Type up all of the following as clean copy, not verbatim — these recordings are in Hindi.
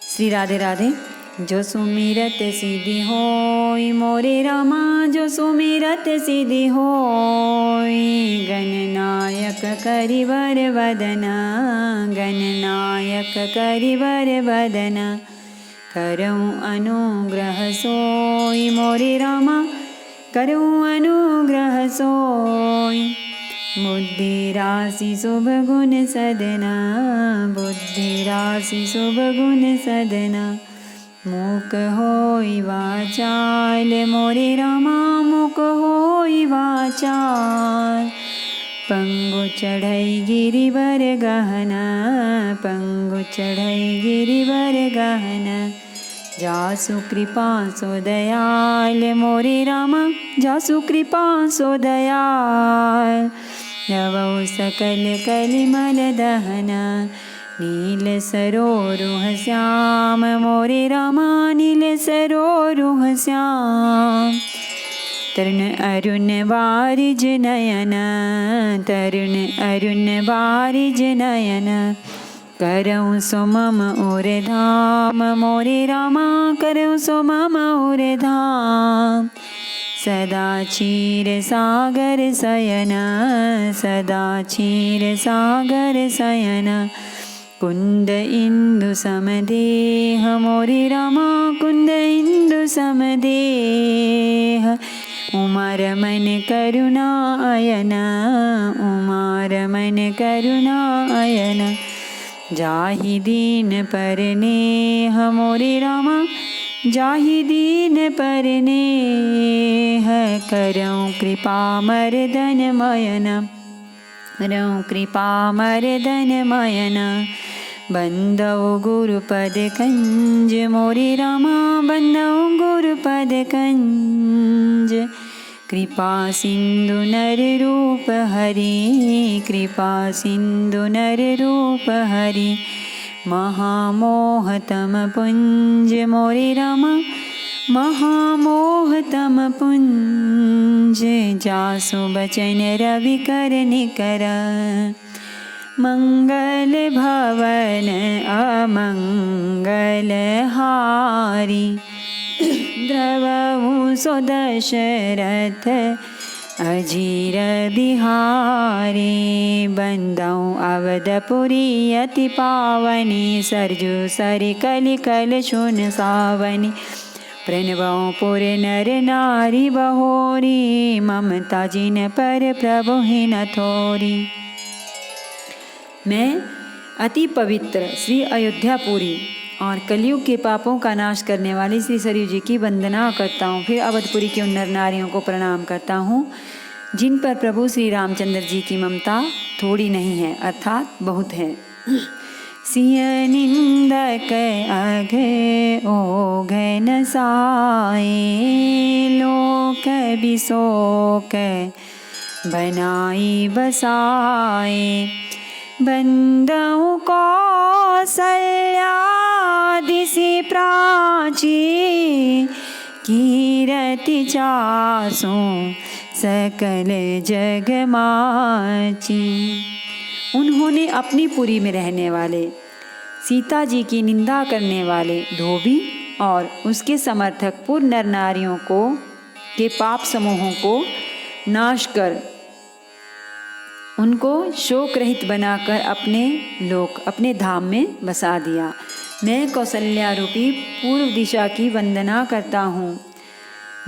श्री राधे राधे। जो सुमिरत सिद्धि होई मोरे रामा, जो सुमिरत सिद्धि होई। गणनायक करिवर वदना, गणनायक करिवर वदना। करऊँ अनुग्रह सोई मोरे रामा, करऊँ अनुग्रह सोई। बुद्धि राशि शुभ गुण सदना, बुद्धि राशि शुभ गुण सदना। मूक होई वाचाल मोरे रामा, मूक होई वाचाल। पंगु चढ़ई गिरिवर गहना, पंगु चढ़ई गिरिवर गहना। जासु कृपा सो दयाल मोरे रामा, जासु कृपा सो दयाल। नवौ सकल कलिमल दहना, नील सरोरुह श्याम मोरे रामा, नील सरोरुह श्याम। तरुण अरुण वारिज नयन, तरुण अरुण वारिज नयन। करऊँ सो मम उर धाम मोरे रामा, करऊँ सो मम उर धाम। सदा क्षीर सागर शयन, सदा क्षीर सागर शयन। कुंद इंदु समदेह मोरे रामा, कुंद इंदु समदेह। उमर मन करुणा अयन, उमर मन करुणा अयन। जाहि दीन परनेह मोरे रामा, जाहि दीन परनेह। करऊँ कृपा मर्दन मयन, करऊँ कृपा मर्दन मयन। बंदौ गुरुपद कंज मोरे रामा, बंदौ गुरुपद कंज। कृपा सिंधु नर रूप हरि, कृपा सिंधु नर रूप हरि। महामोहतम पुंज मोरे रामा, महामोहतम पुंज। जासु बचन रवि कर निकर, मंगल भवन अमंगल हारी। द्रवहु सो दशरथ अजीर बिहारी। बंदौ अवधपुरी अति पावनी, सरजू सरि कलि कल सुन सावनी। प्रणवौ पुर नर नारी बहोरी, ममता जिन पर प्रभु ही न थोरी। मैं अति पवित्र श्री अयोध्यापुरी और कलयुग के पापों का नाश करने वाली श्री सरयू जी की वंदना करता हूँ। फिर अवधपुरी के उन नर नारियों को प्रणाम करता हूँ जिन पर प्रभु श्री रामचंद्र जी की ममता थोड़ी नहीं है, अर्थात बहुत है। सिय निंदक अघ ओघ न साए, लोक बिसोक बनाई बसाए। बंदौ कौसल्या दिसि प्राची, कीरति जासु सकल जग माची। उन्होंने अपनी पुरी में रहने वाले सीता जी की निंदा करने वाले धोबी और उसके समर्थक पुर नर नारियों को के पाप समूहों को नाश कर उनको शोक रहित बनाकर अपने लोक अपने धाम में बसा दिया। मैं कौसल्या रूपी पूर्व दिशा की वंदना करता हूँ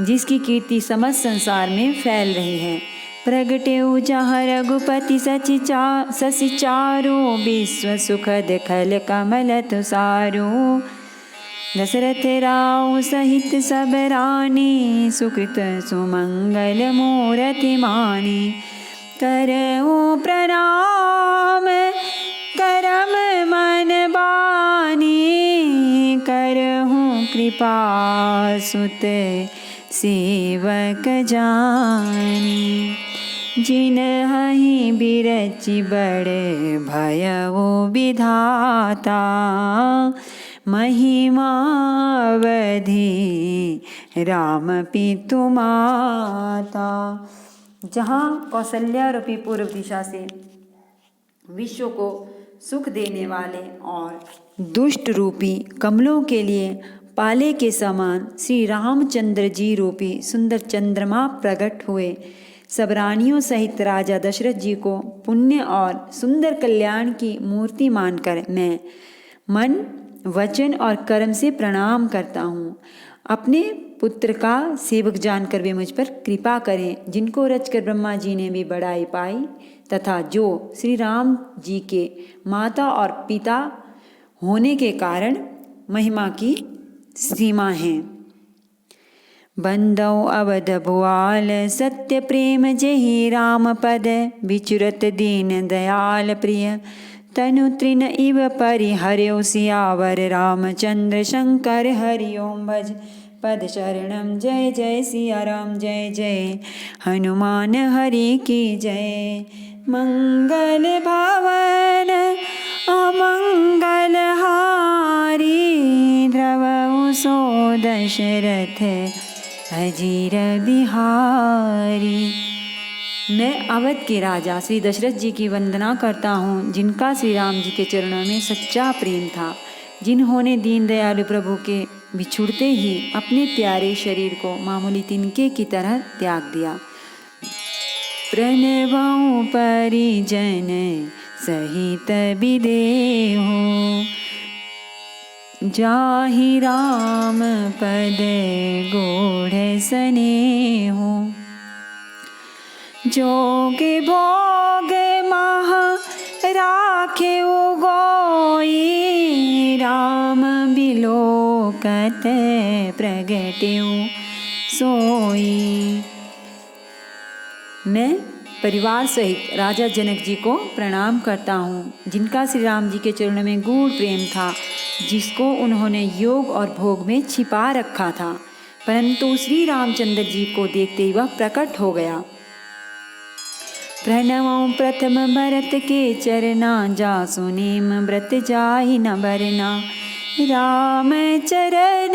जिसकी कीर्ति समस्त संसार में फैल रही है। प्रगटेउ जहाँ रघुपति शशि चारु, विश्व सुखद खल कमल तुषारु। दशरथ राउ सहित सब रानी, सुकृत सुमंगल मूरति मानी। करऊँ प्रणाम करम मन बानी, करहूँ कृपा सुत सेवक जानी। जिनहि बिरचि बड़ भयउ विधाता, महिमावधि राम पितु माता। जहाँ कौशल्या रूपी पूर्व दिशा से विश्व को सुख देने वाले और दुष्ट रूपी कमलों के लिए पाले के समान श्री रामचंद्र जी रूपी सुंदर चंद्रमा प्रकट हुए। सब रानियों सहित राजा दशरथ जी को पुण्य और सुंदर कल्याण की मूर्ति मानकर मैं मन, वचन और कर्म से प्रणाम करता हूँ। अपने पुत्र का सेवक जानकर वे मुझ पर कृपा करें, जिनको रचकर ब्रह्मा जी ने भी बड़ाई पाई तथा जो श्री राम जी के माता और पिता होने के कारण महिमा की सीमा हैं। बंदौ अवध भुआल सत्य प्रेम जहि राम पद, विचुरत दीन दयाल प्रिय तनु तृण इव परिहर्यो सियावर रामचंद्र शंकर हरि ओम भज पद शरणम। जय जय सिया राम जय जय हनुमान हरि की जय। मंगल भवन अमंगल हारी, द्रवहु सो दशरथ अजीर बिहारी। मैं अवध के राजा श्री दशरथ जी की वंदना करता हूँ, जिनका श्री राम जी के चरणों में सच्चा प्रेम था, जिन्होंने दीन दयालु प्रभु के बिछुड़ते ही अपने प्यारे शरीर को मामूली तिनके की तरह त्याग दिया। प्रणवौ परिजन सहित विदेहु, जाहि राम पद गूढ़ स्नेहु। जोग भोग मह राखे गोई, राम बिलोकत प्रगट्यो सोई। मैं परिवार सहित राजा जनक जी को प्रणाम करता हूँ, जिनका श्री राम जी के चरणों में गूढ़ प्रेम था, जिसको उन्होंने योग और भोग में छिपा रखा था, परंतु श्री रामचंद्र जी को देखते ही वह प्रकट हो गया। प्रणवं प्रथम भरत के चरना, जासु नेम व्रत जाहि न बरना। राम चरण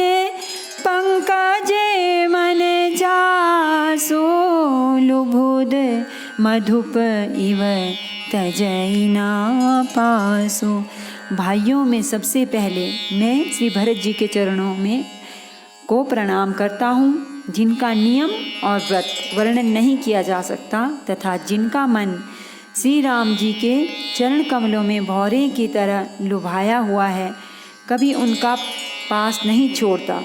पंकज मन जासु, लुभुद मधुप इव तजई ना पासु। भाइयों में सबसे पहले मैं श्री भरत जी के चरणों में को प्रणाम करता हूँ, जिनका नियम और व्रत वर्णन नहीं किया जा सकता तथा जिनका मन श्री राम जी के चरण कमलों में भौरे की तरह लुभाया हुआ है, कभी उनका पास नहीं छोड़ता।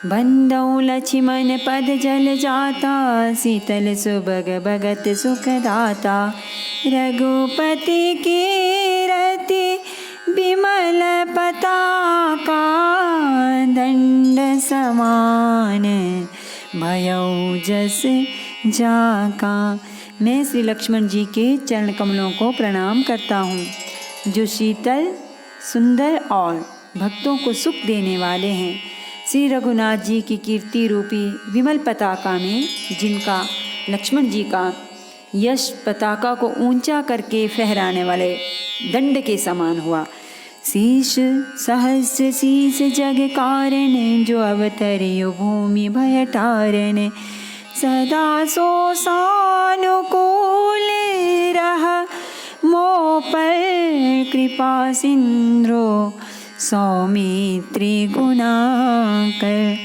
बंदौ लक्ष्मण पद जल जाता, शीतल सुबग भगत सुख दाता। रघुपति की रति विमल पताका, दंड समान भयौ जस जाका। मैं श्री लक्ष्मण जी के चरण कमलों को प्रणाम करता हूँ, जो शीतल सुंदर और भक्तों को सुख देने वाले हैं। श्री रघुनाथ जी की कीर्ति रूपी विमल पताका में, जिनका लक्ष्मण जी का यश पताका को ऊंचा करके फहराने वाले दंड के समान हुआ। शीश सहस्र शीश जग कारण, जो अवतरियो भूमि भय टारण। सदा सो सानुकूल रह मो पर, कृपा सिंधु सौमित्री गुना कर।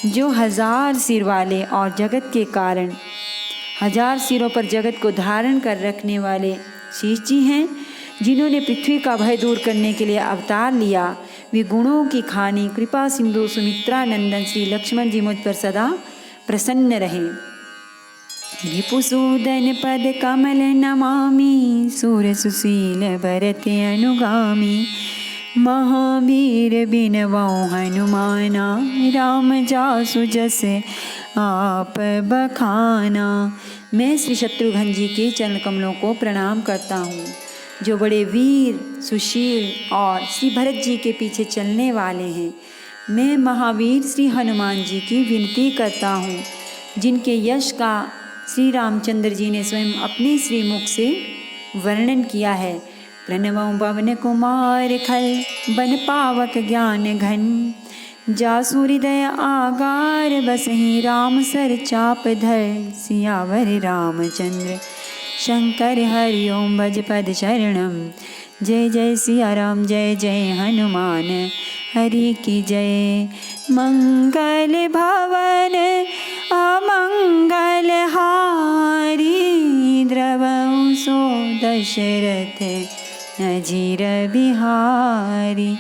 जो हजार सिर वाले और जगत के कारण हजार सिरों पर जगत को धारण कर रखने वाले शीश जी हैं, जिन्होंने पृथ्वी का भय दूर करने के लिए अवतार लिया। वे गुणों की खानी कृपा सिंधु सुमित्रा नंदन श्री लक्ष्मण जी मुझ पर सदा प्रसन्न रहें। रिपुसूदन पद कमल नमामि, सूर सुशील भरत अनुगामी। महावीर बिनवौ हनुमाना, राम जासु जस आप बखाना। मैं श्री शत्रुघ्न जी के चरण कमलों को प्रणाम करता हूँ, जो बड़े वीर सुशील और श्री भरत जी के पीछे चलने वाले हैं। मैं महावीर श्री हनुमान जी की विनती करता हूँ, जिनके यश का श्री रामचंद्र जी ने स्वयं अपने श्रीमुख से वर्णन किया है। प्रणवं पवन कुमार खल बन पावक ज्ञान घन। जासु हृदय आगार बसहि राम सर चाप धर। सियावर रामचंद्र शंकर हरि ओम भज पद शरणम। जय जय सिया राम जय जय हनुमान हरि की जय। मंगल भवन अमंगल हारी द्रवं सो दशरथ अजीर बिहारी।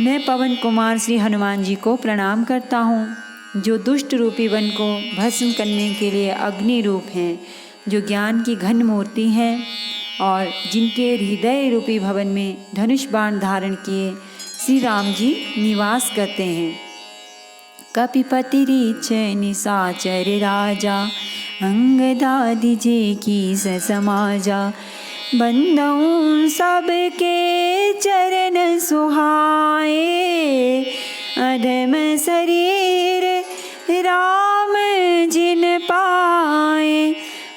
मैं पवन कुमार श्री हनुमान जी को प्रणाम करता हूँ, जो दुष्ट रूपी वन को भस्म करने के लिए अग्नि रूप हैं, जो ज्ञान की घन मूर्ति हैं और जिनके हृदय रूपी भवन में धनुष बाण धारण किए श्री राम जी निवास करते हैं। कपिपति रीछ निशाचर राजा अंगदादि जे की समाजा। बंदों सबके चरण सुहाए अधम शरीर राम जिन पाए।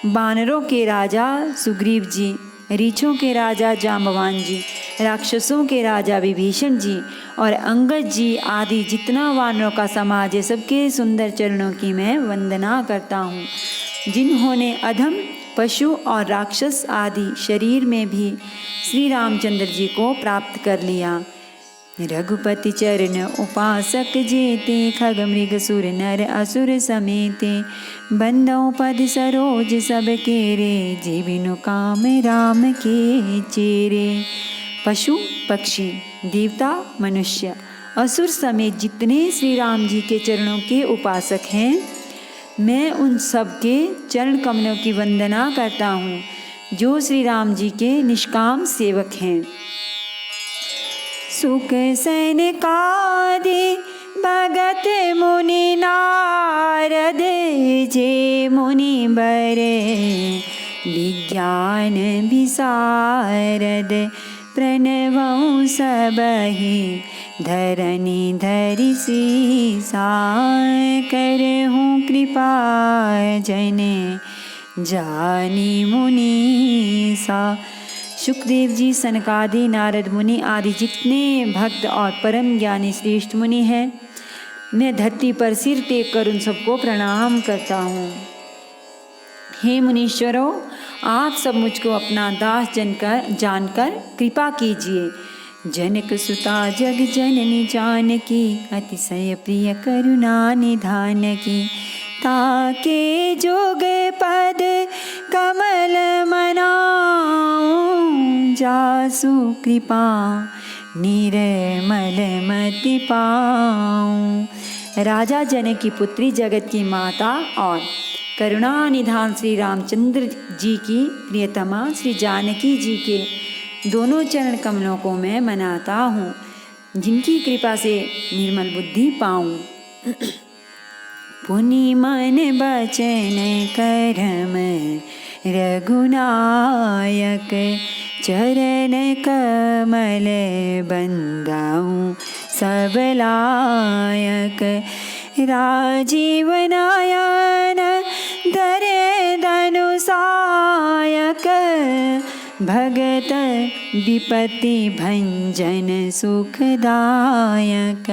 बानरों के राजा सुग्रीव जी, रीछों के राजा जाम्बवान जी, राक्षसों के राजा विभीषण जी और अंगद जी आदि जितना वानरों का समाज है, सबके सुंदर चरणों की मैं वंदना करता हूँ, जिन्होंने अधम पशु और राक्षस आदि शरीर में भी श्री रामचंद्र जी को प्राप्त कर लिया। रघुपति चरण उपासक जेते खग मृग सुर नर असुर समेते। बंदों पद सरोज सब केरे जीविनु काम राम के चेरे। पशु पक्षी देवता मनुष्य असुर समेत जितने श्री राम जी के चरणों के उपासक हैं, मैं उन सब के चरण कमलों की वंदना करता हूँ, जो श्री राम जी के निष्काम सेवक हैं। सुख सनकादि भगत मुनि नारद जे मुनि बर विज्ञान विशारद। प्रणवं सबहि धरनी धरि सीसा करहूँ कृपा जने जानी मुनीसा। सुखदेव जी, सनकादि, नारद मुनि आदि जितने भक्त और परम ज्ञानी श्रेष्ठ मुनि हैं, मैं धरती पर सिर टेक कर उन सबको प्रणाम करता हूँ। हे मुनीश्वरों, आप सब मुझको अपना दास जानकर कृपा कीजिए। जनक सुता जग जननी जानकी अतिशय प्रिय करुणा निधान की। ताके जोग पद कमल मनाऊं जासु कृपा निर्मल मति पाऊं। राजा जनक की पुत्री, जगत की माता और करुणा निधान श्री रामचंद्र जी की प्रियतमा श्री जानकी जी के दोनों चरण कमलों को मैं मनाता हूँ, जिनकी कृपा से निर्मल बुद्धि पाऊँ। पुनि मन बचन करम रघुनायक चरण कमल बंदाऊँ सब लायक। राजीव नयन धरे धनुषायक भगत विपत्ति भंजन सुखदायक।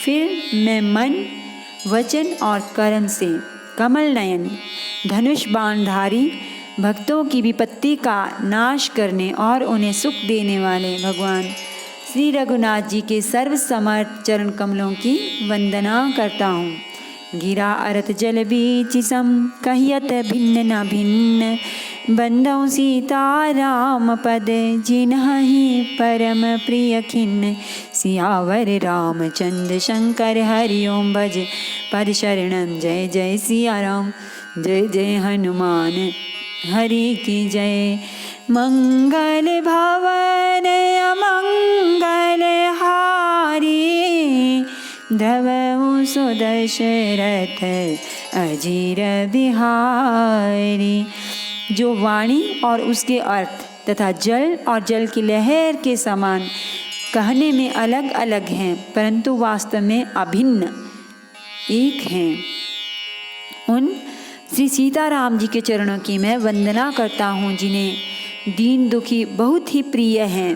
फिर मैं मन वचन और कर्म से कमल नयन धनुष बाणधारी भक्तों की विपत्ति का नाश करने और उन्हें सुख देने वाले भगवान श्री रघुनाथ जी के सर्वसमर्थ चरण कमलों की वंदना करता हूँ। गिरा अरत जल बीच सम कहियत भिन्न न भिन्न। बंदौ सीता राम पद जिन्हि परम प्रिय खिन्न। सियावर रामचंद्र शंकर हरि ओम भज पद शरणम। जय जय सिया राम जय जय हनुमान हरि की जय। मंगल भवन अमंगल हारी धवऊ सुदशरथ अजीर बिहारी। जो वाणी और उसके अर्थ तथा जल और जल की लहर के समान कहने में अलग अलग हैं, परंतु वास्तव में अभिन्न एक हैं, उन श्री सीताराम जी के चरणों की मैं वंदना करता हूँ, जिन्हें दीन दुखी बहुत ही प्रिय हैं।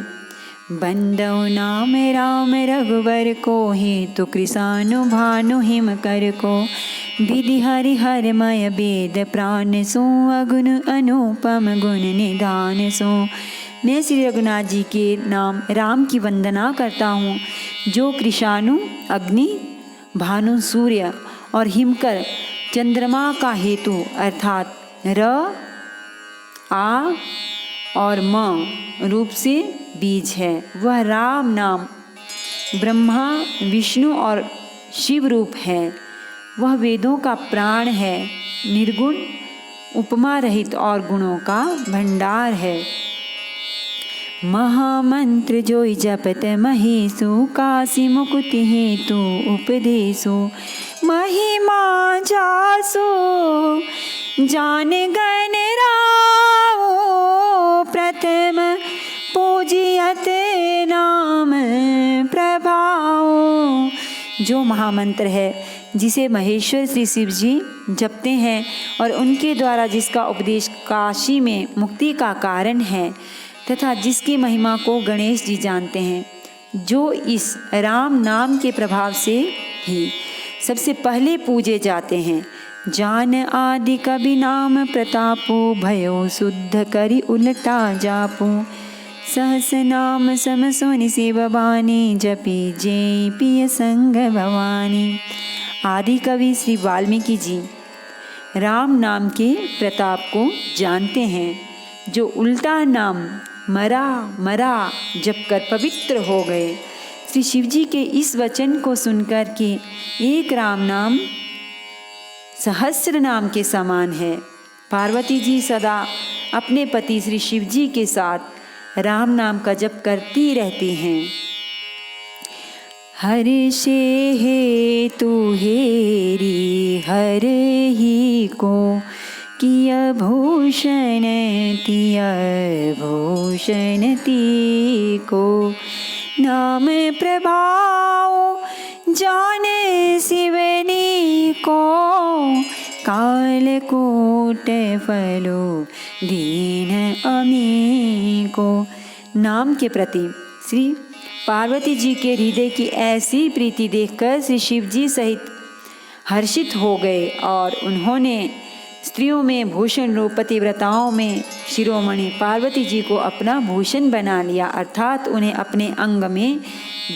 बंदौ नाम राम रघुवर को, हेतु कृसानु भानु हिम कर को। विधि हरि हरमय वेद प्राण सो, अगुण अनुपम गुण निधान सो। मैं श्री रघुनाथ जी के नाम राम की वंदना करता हूँ, जो कृषाणु अग्नि, भानु सूर्य और हिमकर चंद्रमा का हेतु अर्थात र, आ और म रूप से बीज है। वह राम नाम ब्रह्मा विष्णु और शिव रूप है। वह वेदों का प्राण है, निर्गुण उपमा रहित और गुणों का भंडार है। महामंत्र जोई जपत महेशु, काशी मुकुति हेतु उपदेशु। महिमा जासु जान गण राओ, प्रथम पूजियत नाम प्रभाओ। जो महामंत्र है जिसे महेश्वर श्री शिव जी जपते हैं और उनके द्वारा जिसका उपदेश काशी में मुक्ति का कारण है, तथा जिसकी महिमा को गणेश जी जानते हैं, जो इस राम नाम के प्रभाव से ही सबसे पहले पूजे जाते हैं। जान आदि कवि नाम प्रतापो, भयो शुद्ध करी उलटा जापो। सहस नाम सम सोनि शिव बानी, जपी जय पिय संग भवानी। आदि कवि श्री वाल्मीकि जी राम नाम के प्रताप को जानते हैं, जो उल्टा नाम मरा मरा जप कर पवित्र हो गए। श्री शिव जी के इस वचन को सुनकर के एक राम नाम सहस्र नाम के समान है। पार्वती जी सदा अपने पति श्री शिव जी के साथ राम नाम का जप करती रहती हैं। हर से हेतु हेरी हर ही को, किय भूषण तिय भूषण ती को। नाम प्रभाव जान शिवनी को, काल कूट फलो दीन अमी को। नाम के प्रति श्री पार्वती जी के हृदय की ऐसी प्रीति देखकर श्री शिव जी सहित हर्षित हो गए और उन्होंने स्त्रियों में भूषण रूप पतिव्रताओं में शिरोमणि पार्वती जी को अपना भूषण बना लिया, अर्थात उन्हें अपने अंग में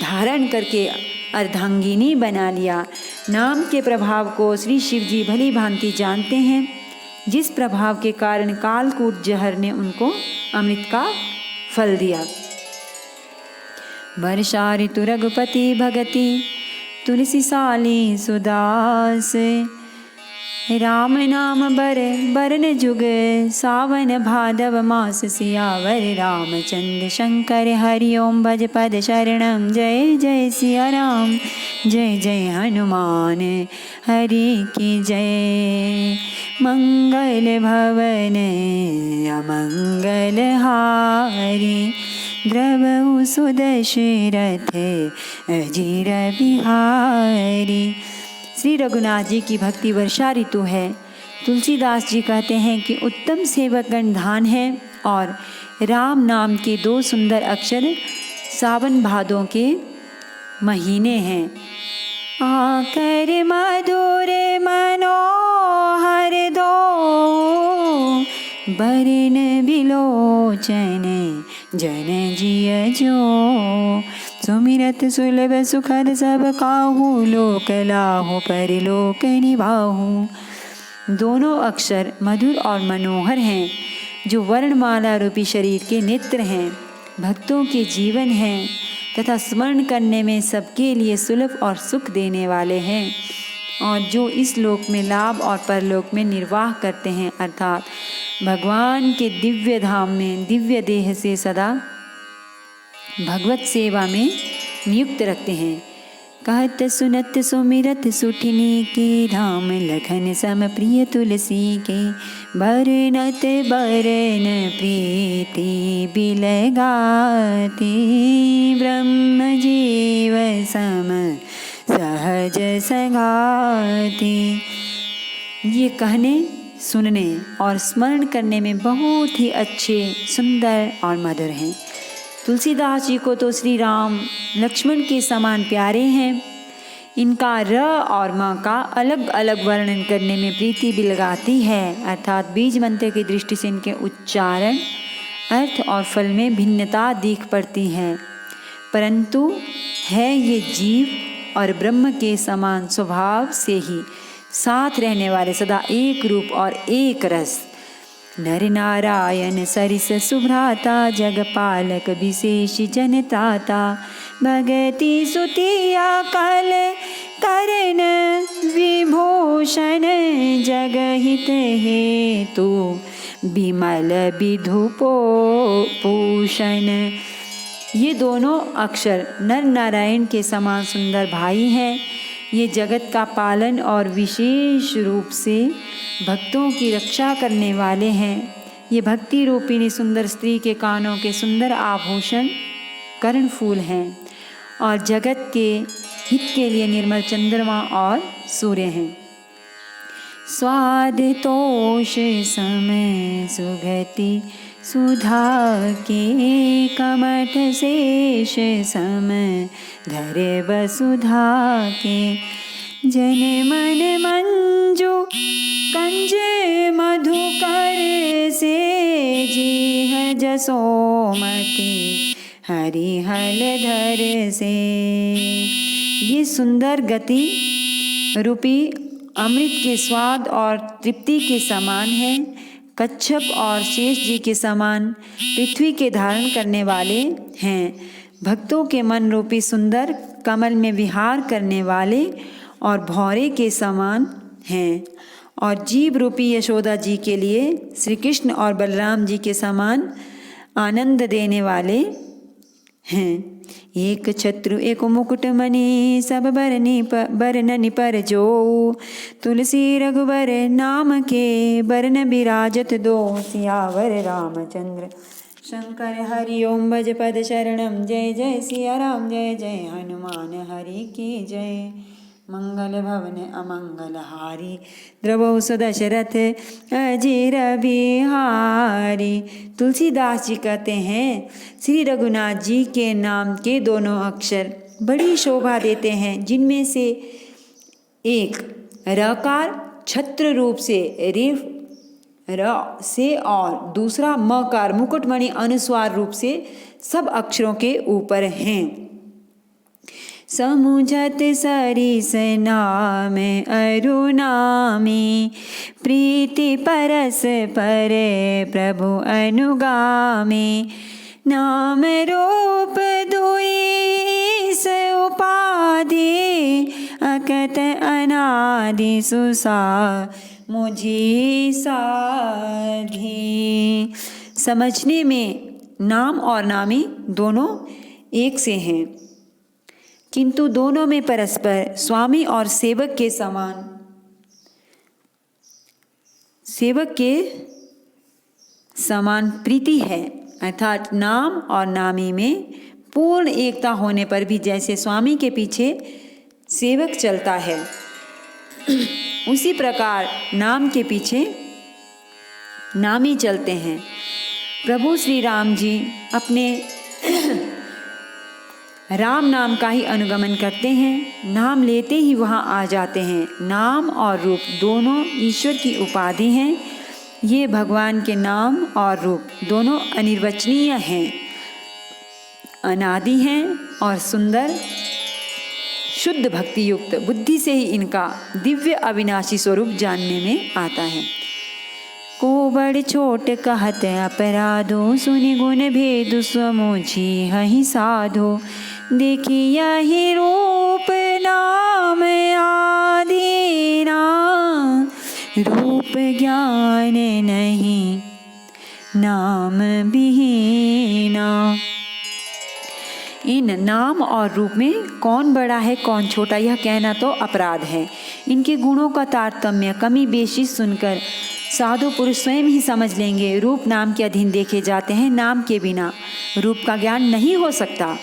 धारण करके अर्धांगिनी बना लिया। नाम के प्रभाव को श्री शिव जी भली भांति जानते हैं, जिस प्रभाव के कारण कालकूट जहर ने उनको अमृत का फल दिया। वर्षा ऋतु रघुपति भगति, तुलसी साली सुदास। राम नाम बर बरन जुग, सावन भादव मास सियावर। रामचंद्र शंकर हरि ओम भज पद शरणम। जय जय सिया राम, जय जय हनुमान हरि की जय। मंगल भवन अमंगल हारी, द्रवहु सुदशरथ अजीर बिहारी। श्री रघुनाथ जी की भक्ति वर्षा ऋतु है। तुलसीदास जी कहते हैं कि उत्तम सेवकगण धान है और राम नाम के 2 सुंदर अक्षर सावन भादों के महीने हैं। आकर मधुर मनोहर दो, बरन बिलोचन जन जिय जो। सुमिरत सुलभ सुखद सब काहू, लोक लाहू परलोक निभाहू। दोनों अक्षर मधुर और मनोहर हैं, जो वर्णमाला रूपी शरीर के नेत्र हैं, भक्तों के जीवन हैं तथा स्मरण करने में सबके लिए सुलभ और सुख देने वाले हैं, और जो इस लोक में लाभ और परलोक में निर्वाह करते हैं, अर्थात भगवान के दिव्य धाम में दिव्य देह से सदा भगवत सेवा में नियुक्त रखते हैं। कहत सुनत सुमिरत सुठिनी के, राम लखन सम प्रिय तुलसी के। बरनत बरन प्रीति बिलगाती, ब्रह्म जीव सम सहज संगाती। ये कहने सुनने और स्मरण करने में बहुत ही अच्छे, सुंदर और मधुर हैं। तुलसीदास जी को तो श्री राम लक्ष्मण के समान प्यारे हैं। इनका र और म का अलग अलग वर्णन करने में प्रीति भी लगाती है, अर्थात बीज मंत्र की दृष्टि से इनके उच्चारण, अर्थ और फल में भिन्नता दिख पड़ती है, परंतु है ये जीव और ब्रह्म के समान स्वभाव से ही साथ रहने वाले, सदा एक रूप और एक रस। नर नारायण सरिस सुभ्राता, जगपालक विशेष जनत्राता, भगति सुतिया कल करण विभूषण, जगहित हेतु विमल विधुपो पूषण। ये दोनों अक्षर नर नारायण के समान सुंदर भाई हैं। ये जगत का पालन और विशेष रूप से भक्तों की रक्षा करने वाले हैं। ये भक्ति रूपिणी सुंदर स्त्री के कानों के सुंदर आभूषण कर्णफूल हैं और जगत के हित के लिए निर्मल चंद्रमा और सूर्य हैं। स्वाद तोष समय सुगति सुधा के, कमठ शेष सम धरे वसुधा के, जन मन मंजू कंज मधुकर से, जीह जसोमती हरिहल धर से। ये सुंदर गति रूपी अमृत के स्वाद और तृप्ति के समान है। कच्छप और शेष जी के समान पृथ्वी के धारण करने वाले हैं। भक्तों के मन रूपी सुंदर कमल में विहार करने वाले और भौरे के समान हैं, और जीव रूपी यशोदा जी के लिए श्री कृष्ण और बलराम जी के समान आनंद देने वाले हैं। एक छत्रु एक मुकुट मणि, सब बरननि पर जो, तुलसी रघुबर नाम के, बरन बिराजत दो, सियावर रामचंद्र शंकर हरि ओम। भज पद शरणम, जय जय सिया राम, जय जय हनुमान हरि की जय। मंगल भवन अमंगल हारी, द्रवौ सदशरथ अजीर बिहारी। तुलसीदास जी कहते हैं श्री रघुनाथ जी के नाम के दोनों अक्षर बड़ी शोभा देते हैं, जिनमें से एक रकार छत्र रूप से रेफ र से और दूसरा मकार मुकुटमणि अनुस्वार रूप से सब अक्षरों के ऊपर हैं। समुझत सरिस नाम अरु नामी, प्रीति परस पर प्रभु अनुगामी, नाम रूप दुईस उपाधि, अकत अनादि सुसा मुझी साधी। समझने में नाम और नामी दोनों एक से हैं, किंतु दोनों में परस्पर स्वामी और सेवक के समान प्रीति है, अर्थात नाम और नामी में पूर्ण एकता होने पर भी जैसे स्वामी के पीछे सेवक चलता है, उसी प्रकार नाम के पीछे नामी चलते हैं। प्रभु श्री राम जी अपने राम नाम का ही अनुगमन करते हैं, नाम लेते ही वहाँ आ जाते हैं। नाम और रूप दोनों ईश्वर की उपाधि हैं। ये भगवान के नाम और रूप दोनों अनिर्वचनीय हैं, अनादि हैं और सुंदर शुद्ध भक्ति युक्त बुद्धि से ही इनका दिव्य अविनाशी स्वरूप जानने में आता है। को बड़ छोट कहत अपराधो, सुनि गुण भेदु स्वमुझी हहि साधो, देखिया ही रूप नाम आदीना, रूप ज्ञान नहीं नाम बिहीना। इन नाम और रूप में कौन बड़ा है कौन छोटा यह कहना तो अपराध है। इनके गुणों का तारतम्य कमी बेशी सुनकर साधु पुरुष स्वयं ही समझ लेंगे। रूप नाम के अधीन देखे जाते हैं, नाम के बिना रूप का ज्ञान नहीं हो सकता।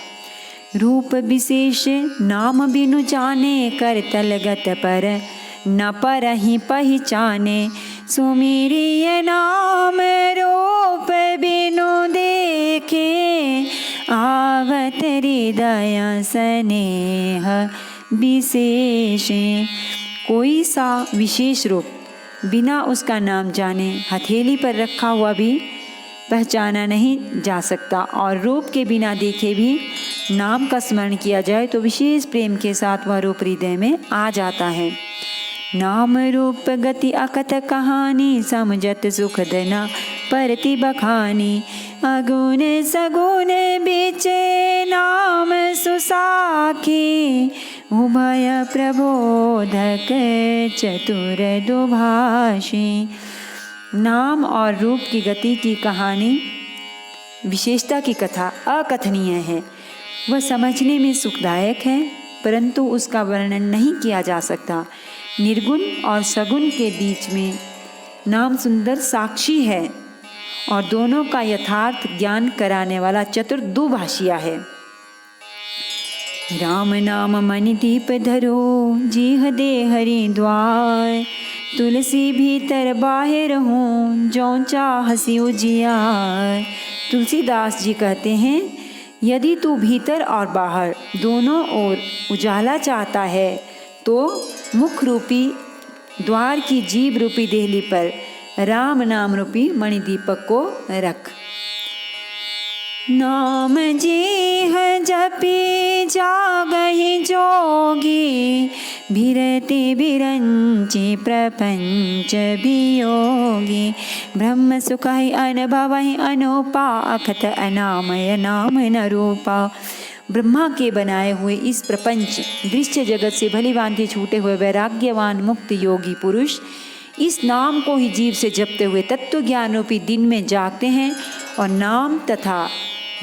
रूप विशेष नाम बिनु जाने, कर तलगत पर न पर ही पहचाने, सुमिरिय नाम रूप बिनु देखे, आवत हृदय स्नेह विशेष। कोई सा विशेष रूप बिना उसका नाम जाने हथेली पर रखा हुआ भी पहचाना नहीं जा सकता, और रूप के बिना देखे भी नाम का स्मरण किया जाए तो विशेष प्रेम के साथ वह रूप हृदय में आ जाता है। नाम रूप गति अकथ कहानी, समझत सुख दना परति बखानी। अगुण सगुण बीचे नाम सुसाखी, उभय प्रबोधक चतुर दुभाषी। नाम और रूप की गति की कहानी, विशेषता की कथा अकथनीय है। वह समझने में सुखदायक है, परंतु उसका वर्णन नहीं किया जा सकता। निर्गुण और सगुण के बीच में नाम सुंदर साक्षी है और दोनों का यथार्थ ज्ञान कराने वाला चतुर दुभाषिया है। राम नाम मनि दीप धरो, जीह दे हरि द्वार। तुलसी भीतर बाहिर हूँ, जौं चाहसी उजियार। तुलसीदास जी कहते हैं, यदि तू भीतर और बाहर दोनों ओर उजाला चाहता है तो मुख रूपी द्वार की जीभ रूपी देहली पर राम नाम रूपी मणिदीपक को रख। नाम जीह जपी जागहि जोगी, बिरति बिरंचि प्रपंच वियोगी। ब्रह्म सुखहि अनुभवहि अनूपा, अखत अनामय नाम न रूपा। ब्रह्मा के बनाए हुए इस प्रपंच दृश्य जगत से भली भांति छूटे हुए वैराग्यवान मुक्त योगी पुरुष इस नाम को ही जीव से जपते हुए तत्व ज्ञान रूपी दिन में जागते हैं और नाम तथा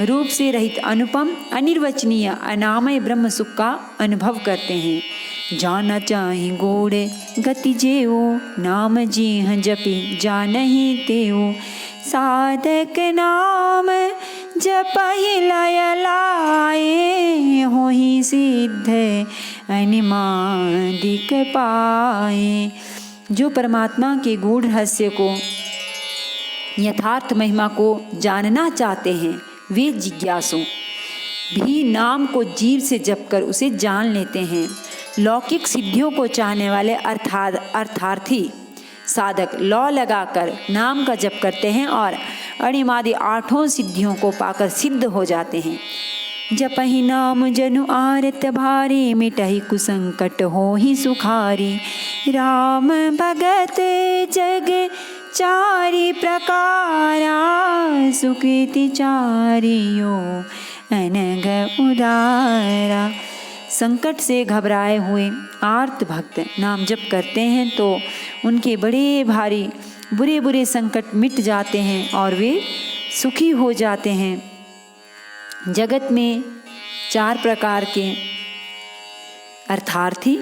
रूप से रहित अनुपम अनिर्वचनीय अनामय ब्रह्म सुख का अनुभव करते हैं। जाना चाहि गोड़ गति जेऊ, नाम जीह जपि जानहि तेऊ। साधक नाम जपहि लय लाए, होहि सिद्ध अनिमादिक पाए। जो परमात्मा के गूढ़ रहस्य को, यथार्थ महिमा को जानना चाहते हैं, वे जिज्ञासु भी नाम को जीव से जप कर उसे जान लेते हैं। लौकिक सिद्धियों को चाहने वाले अर्थार्थी साधक लौ लगाकर नाम का जप करते हैं और अणिमादि 8 सिद्धियों को पाकर सिद्ध हो जाते हैं। जपहि नाम जनु आरत भारी, मिटहि कुसंकट होहि सुखारी। राम भगत जग चारि प्रकारा, सुकृति चारियो अनग उदारा। संकट से घबराए हुए आर्त भक्त नाम जप करते हैं तो उनके बड़े भारी बुरे बुरे संकट मिट जाते हैं और वे सुखी हो जाते हैं। जगत में 4 प्रकार के अर्थार्थी,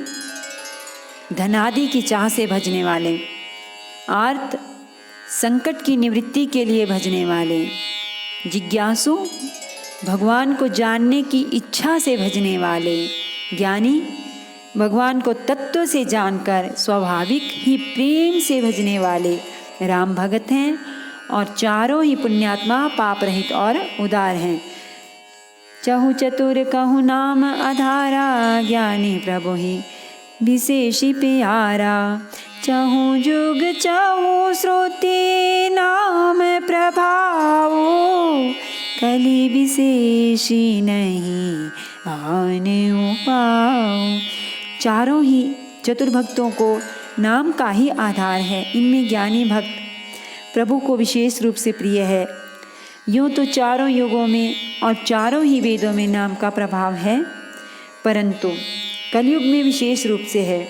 धनादि की चाह से भजने वाले, आर्त संकट की निवृत्ति के लिए भजने वाले, जिज्ञासु भगवान को जानने की इच्छा से भजने वाले, ज्ञानी भगवान को तत्व से जानकर स्वाभाविक ही प्रेम से भजने वाले राम भगत हैं और चारों ही पुण्यात्मा पाप रहित और उदार हैं। चहु चतुर कहु नाम आधारा, ज्ञानी प्रभु ही विशेषी प्यारा। चहु जुग चहु श्रुति नाम प्रभाव, कली विशेषी नहीं आन उपाऊ। चारों ही चतुर्भक्तों को नाम का ही आधार है। इनमें ज्ञानी भक्त प्रभु को विशेष रूप से प्रिय है। यूँ तो चारों युगों में और चारों ही वेदों में नाम का प्रभाव है, परंतु कलयुग में विशेष रूप से है।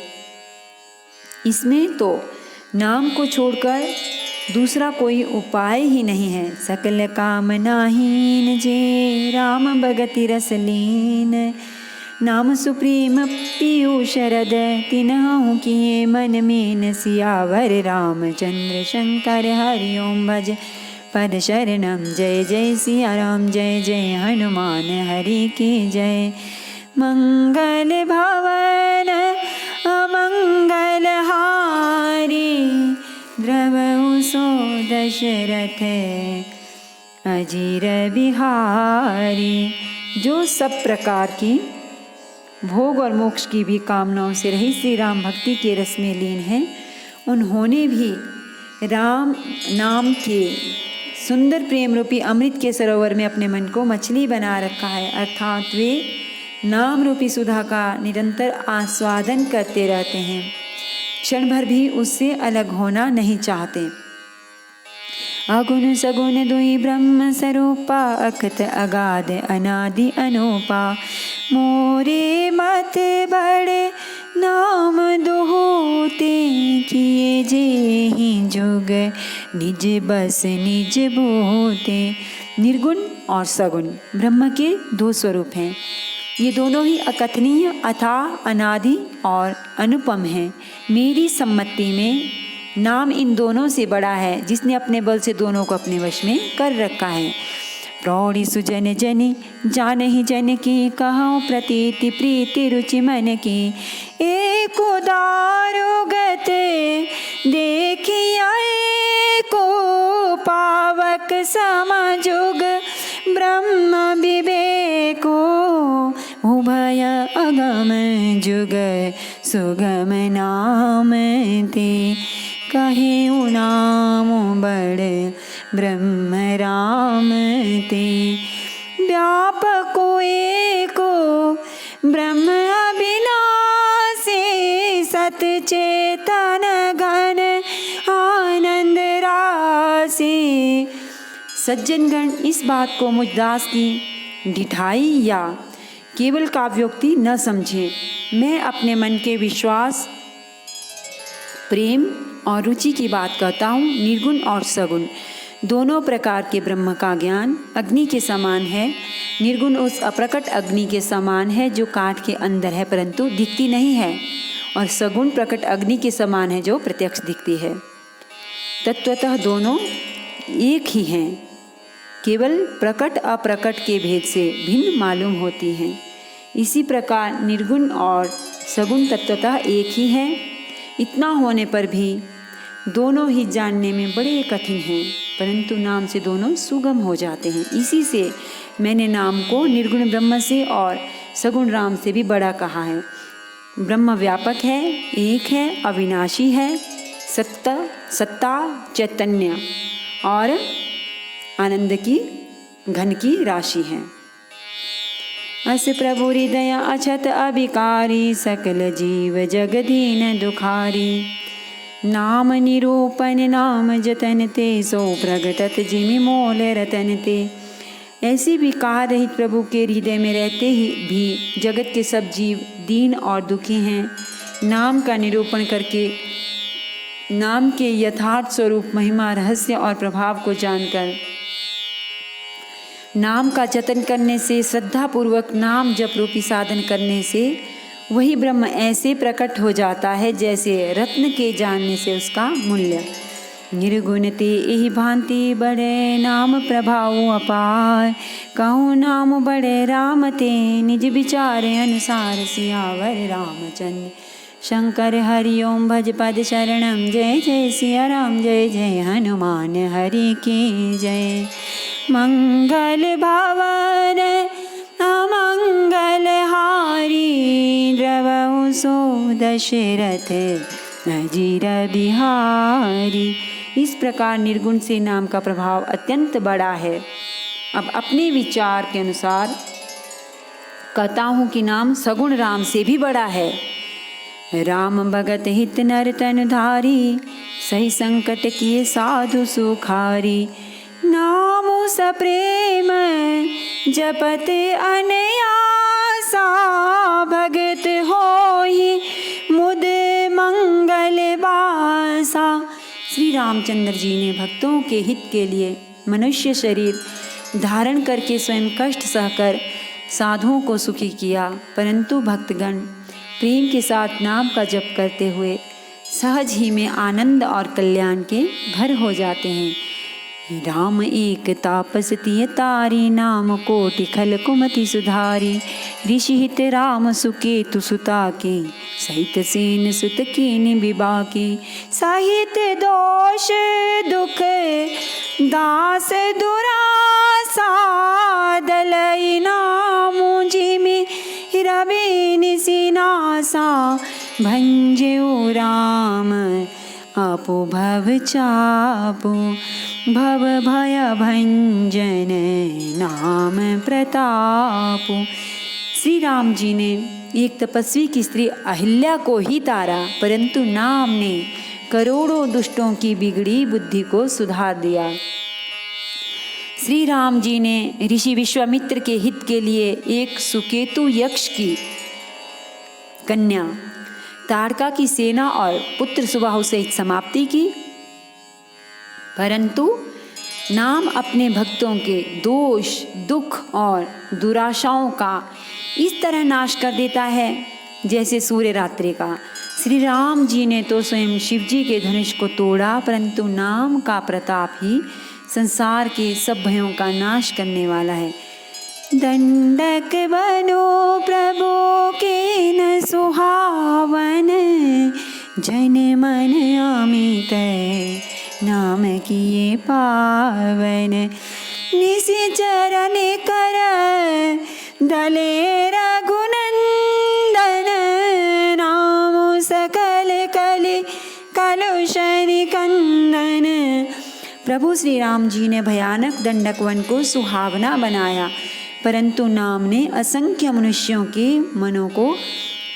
इसमें तो नाम को छोड़कर दूसरा कोई उपाय ही नहीं है। सकल कामनाहीन जे राम भगति रस लीन, नाम सुप्रीम पियु शरद तिनहु किए मन में न। सियावर रामचंद्र शंकर हरि ओम भज पद शरणम। जय जय सिया राम, जय जय हनुमान हरि की जय। मंगल भवन अमंगल हारी, द्रव दशरथ अजीर बिहारी। जो सब प्रकार की भोग और मोक्ष की भी कामनाओं से रहित श्री राम भक्ति के रस में लीन हैं, उन्होंने भी राम नाम के सुंदर प्रेम रूपी अमृत के सरोवर में अपने मन को मछली बना रखा है, अर्थात वे नाम रूपी सुधा का निरंतर आस्वादन करते रहते हैं, क्षण भर भी उससे अलग होना नहीं चाहते। अगुण सगुण दुई ब्रह्म स्वरूपा, अखत अगाध अनादि अनूपा। मोरे मत बड़े नाम दोहोते, किए जे ही जुग निज बस निज बोते। निर्गुण और सगुण ब्रह्म के दो स्वरूप हैं। ये दोनों ही अकथनीय, अथाह, अनादि और अनुपम हैं। मेरी सम्मति में नाम इन दोनों से बड़ा है, जिसने अपने बल से दोनों को अपने वश में कर रखा है। प्रौढ़ी सुजन जनी जान ही जन की, कहूँ प्रतीति प्रीति रुचि मन की। एक उदारो गत देखिया को पावक समजुग, ब्रह्म विवेको उभय अगम जुग। सुगम नाम ते कहे नाम बड़ ब्रह्म राम ते। व्यापको एको ब्रह्म अविनाशी, सत चेतन घन आनंद राशि। सज्जनगण इस बात को मुझ दास की ढिठाई या केवल काव्योक्ति न समझें। मैं अपने मन के विश्वास, प्रेम और रुचि की बात कहता हूँ। निर्गुण और सगुण दोनों प्रकार के ब्रह्म का ज्ञान अग्नि के समान है। निर्गुण उस अप्रकट अग्नि के समान है जो काठ के अंदर है परंतु दिखती नहीं है, और सगुण प्रकट अग्नि के समान है जो प्रत्यक्ष दिखती है। तत्वतः दोनों एक ही हैं, केवल प्रकट अप्रकट के भेद से भिन्न मालूम होती हैं। इसी प्रकार निर्गुण और सगुण तत्वतः एक ही हैं। इतना होने पर भी दोनों ही जानने में बड़े कठिन हैं, परंतु नाम से दोनों सुगम हो जाते हैं। इसी से मैंने नाम को निर्गुण ब्रह्म से और सगुण राम से भी बड़ा कहा है। ब्रह्म व्यापक है, एक है, अविनाशी है, सत्ता चैतन्य और आनंद की घन की राशि है। अस प्रभु हृदय अछत अभिकारी, सकल जीव जगदीन दुखारी। नाम निरूपण नाम जतन ते, सो प्रगटत जिमि मोल रतन ते। ऐसे विकार रहित प्रभु के हृदय में रहते ही भी जगत के सब जीव दीन और दुखी हैं। नाम का निरूपण करके नाम के यथार्थ स्वरूप, महिमा, रहस्य और प्रभाव को जानकर नाम का जतन करने से, श्रद्धापूर्वक नाम जप रूपी साधन करने से वही ब्रह्म ऐसे प्रकट हो जाता है जैसे रत्न के जानने से उसका मूल्य। निर्गुण ते यही भांति बड़े नाम प्रभाव अपार, कहूँ नाम बड़े राम ते, निज विचार अनुसार सियावर रामचंद्र। शंकर हरि ओम भज पद शरणम, जय जय सिया राम, जय जय हनुमान हरि की जय। मंगल भवन अमंगल हारी, द्रवहु सो दशरथ अजीर बिहारी। इस प्रकार निर्गुण से नाम का प्रभाव अत्यंत बड़ा है। अब अपने विचार के अनुसार कहता हूँ कि नाम सगुण राम से भी बड़ा है। राम भगत हित नर तन धारी, सही संकट किए साधु सुखारी। नामु सप्रेम जपत अनयासा, भगत होई मुद मंगल बासा। श्री रामचंद्र जी ने भक्तों के हित के लिए मनुष्य शरीर धारण करके स्वयं कष्ट सहकर साधुओं को सुखी किया, परंतु भक्तगण प्रेम के साथ नाम का जप करते हुए सहज ही में आनंद और कल्याण के घर हो जाते हैं। राम एक तापस तिय तारी, नाम कोटि खल कुमति सुधारी। ऋषि हित राम सुकेतु सुता के, सहित सेन सुत कीनि विबाके। सहित दोष दुख दास दुरासा, दलई नामु जिमि रवि निसिनासा। भंजो राम आपो भव चापो, भव भय भंजन नाम प्रतापो। श्री राम जी ने एक तपस्वी की स्त्री अहिल्या को ही तारा, परंतु नाम ने करोड़ों दुष्टों की बिगड़ी बुद्धि को सुधार दिया। श्री राम जी ने ऋषि विश्वामित्र के हित के लिए एक सुकेतु यक्ष की कन्या ताड़का की सेना और पुत्र सुबाहु सहित समाप्ति की, परंतु नाम अपने भक्तों के दोष दुख और दुराशाओं का इस तरह नाश कर देता है जैसे सूर्य रात्रि का। श्री राम जी ने तो स्वयं शिव जी के धनुष को तोड़ा, परंतु नाम का प्रताप ही संसार के सब भयों का नाश करने वाला है। दंडक बनो प्रभु के न सुहावन, जन मन अमित नाम किए पावन। निशिचरण कर दले रघुनंदन, नाम सकल कलि कलुषनि कंदन। प्रभु श्री राम जी ने भयानक दंडक वन को सुहावना बनाया, परंतु नाम ने असंख्य मनुष्यों के मनों को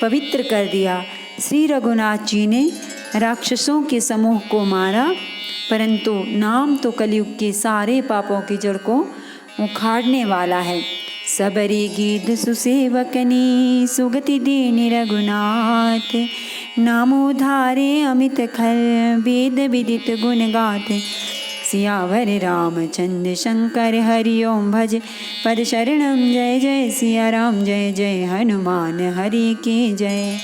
पवित्र कर दिया। श्री रघुनाथ जी ने राक्षसों के समूह को मारा, परंतु नाम तो कलयुग के सारे पापों की जड़ को उखाड़ने वाला है। सबरी गीध सुसेवकनी, सुगति दीनि रघुनाथ। नामो धारे अमित खल, वेद विदित गुण गाथ। सियावर रामचंद्र शंकर, हरि ओम भज पद शरणम। जय जय सिया राम, जय जय हनुमान हरि की जय।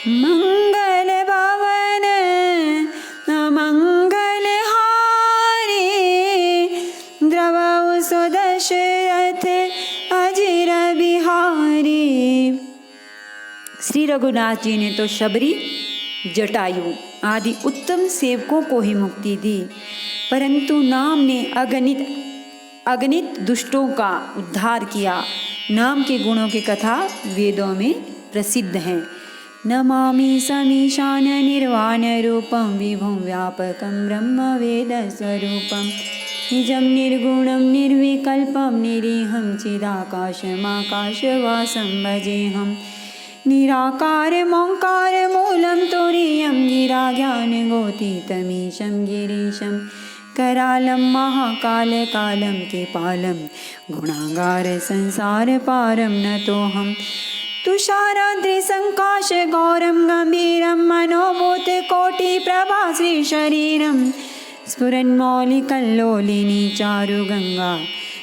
मंगल भवन मंगल हारी, द्रवौ सुदशरथ अजिर बिहारी। श्री रघुनाथ जी ने तो शबरी, जटायु आदि उत्तम सेवकों को ही मुक्ति दी, परंतु नाम ने अगणित दुष्टों का उद्धार किया। नाम के गुणों की कथा वेदों में प्रसिद्ध है। नमामि समीशान निर्वाण रूपम, विभुं व्यापकं ब्रह्म वेद स्वरूपम। निजं निर्गुणं निर्विकल्पं, निरीहं चिदाकाशमाकाशवासं भजेऽहम्। निराकारमोङ्कार मूलं तुरीयं, गिराज्ञानगोतीतमीशं गिरीशं। करालं महाकालकालं कृपालं, गुणागार संसारपारं नतोऽहम्। तुषाराद्रिसङ्काश गौरं गम्भीरं, मनोभूतकोटिप्रभा श्रीशरीरं। स्फुरन्मौलिकल्लोलिनी चारुगङ्गा,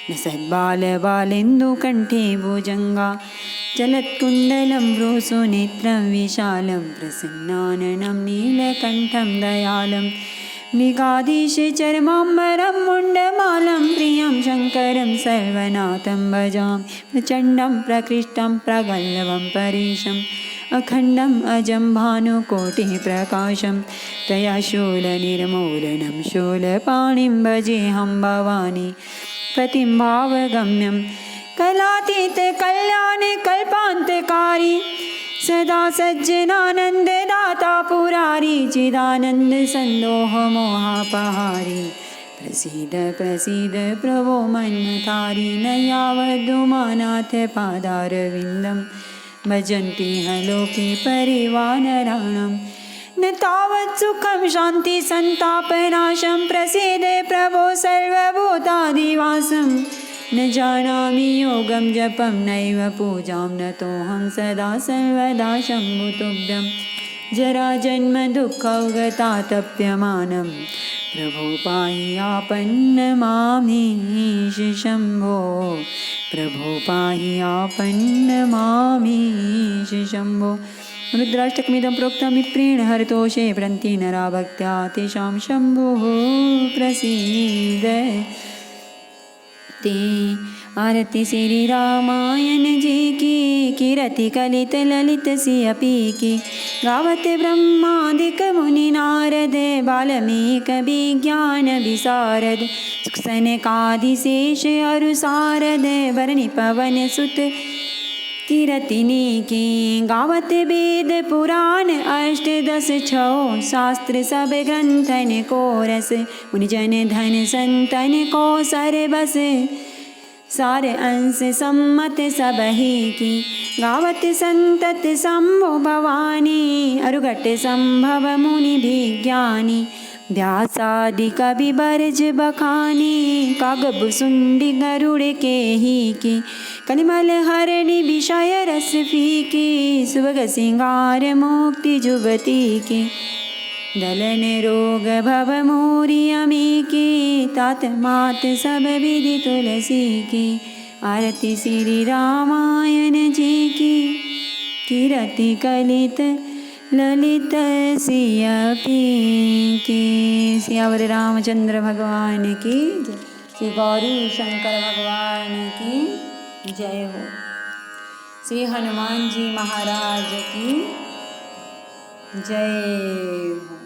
लसद्बालबालेन्दुकण्ठे भुजङ्गा। चलत्कुण्डलं भ्रूसुनेत्रं विशालं, प्रसन्नाननं नीलकण्ठं दयालं। मृगाधीशचर्माम्बरं मुण्डमालं, प्रियं शङ्करं सर्वनाथं भजामि। प्रचण्डं प्रकृष्टं प्रगल्भं परेशम्, अखण्डम् अजं भानुकोटिः प्रकाशं। तया शूलनिर्मूलनं शूलपाणिं भजेऽहं भवानी पतिं भावगम्यं। कलातीत कल्याण कल्पान्तकारी, सदा सज्जनानन्ददाता पुरारी। चिदानन्द सन्दोह मोहापहारी, प्रसीद प्रसीद प्रभो मन्मथारी। न यावदुमानाथ पादारविन्दं, भजन्ति ह लोके परिवानराणां। न तावत् सुखं शान्ति सन्तापनाशं, प्रसीद प्रभो सर्वभूतादिवासं। न जानामि योगं जपं नैव पूजां, नतोऽहं सदा सर्वदा शम्भो तुभ्यं। जराजन्म दुःखौगतातप्यमानं, प्रभो पाहि आपन्नमामीश शम्भो। प्रभो पाहि आपन्नमामीश शम्भो। रुद्राष्टकमिदं प्रोक्तं विप्रेण हरतोषे प्रन्ति नरा भक्त्या तेषां शम्भुः प्रसीद ते। आरती श्री रामायण जी की कीरति कलित ललित सियपी की गावत ब्रह्मादिक मुनि नारद बाल्मीक विज्ञान विशारद सनकादिशेष अरु सारद भरणी पवन सुत कीरतिनी की गावत वेद पुराण अष्टदश छौ शास्त्र सब ग्रंथन को रस मुनिजन धन संतन को सरबस सार अंश सम्मत सबही की गावत संतत शंभो भवानी अरुघट संभव मुनि विज्ञानी व्यासादि कवि बरज बखानी कागब सुंडी गरुड़ के ही की कलिमल हरणी विषय रस फीकी सुभग सिंगार मुक्ति जुगती की दलन रोग भव मोरी अमी की तात मात सब विधि तुलसी की। आरती श्री रामायण जी की कीरति कलित ललित सियपी की। सियावर रामचंद्र भगवान की जय। श्री गौरी शंकर भगवान की जय हो। श्री हनुमान जी महाराज की जय हो।